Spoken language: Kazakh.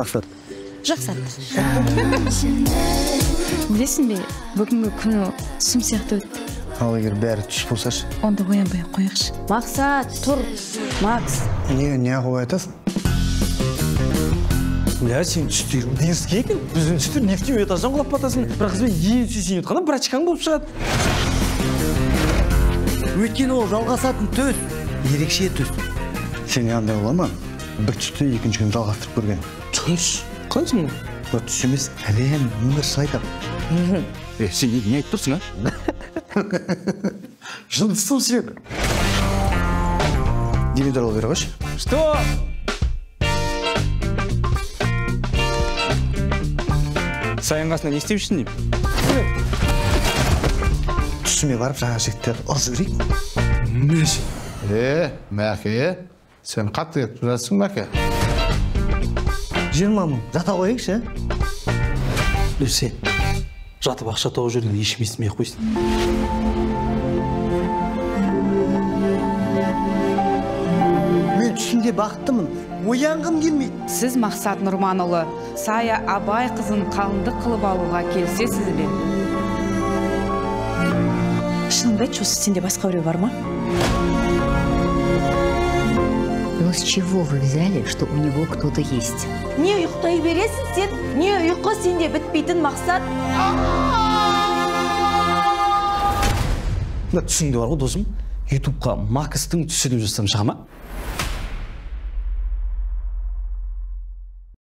Мақсат. Жақсы аттар. Білесің бе, бүгінгі күні сұм сияқты өтті. Ал егер бәрі түс болсашы. Онда оянбай қойықшы. Мақсат, тұр. Макс. Не қой айтасың? Бля, сен түстер неске екен? Біздің түстер нефтеу этаждан құлап батасын. Бірақ қызбен ең сүйсен етқанда брачкаң болып шығады. Өйткені ол жалғасатын төс. Ерекше төс. Сен андай ола ма? Бір түсті екінші күн жалғастырып көрген. Түс? Қалайсың мұны? Бұл түс емес, әлем, өмір шайтап. Сен не айтып тұрсың, а? Жындысың сен. Димидор бері қойшы. Что? Сайын қасына не істеп үшін деймін? Түсіме барып жаңа жігіттер ұрыс көрейік. Меш. Мәке, сен қатты кетіп жүресің, Мәке. 20 мың жата қойыңшы. Сен жатып ақша тауып жүрген ешкім естімей қойсын. Мен түсінде бақыттымын. Оянғым келмейді. Сіз Мақсат Нұрманұлы, Сая Абай қызын қалыңдық қылып алуға келісесіз бе? Шыныңды айтшы, осы сенде басқа біреу бар ма? Ну с чего вы взяли, что у него кто-то есть? Не ұйықтай бересің сен? Не ұйқы сенде бітпейтін Мақсат? Түсіңде бар ғой, досым? Ютубқа Макстың түсі деп жазсам шыға ма?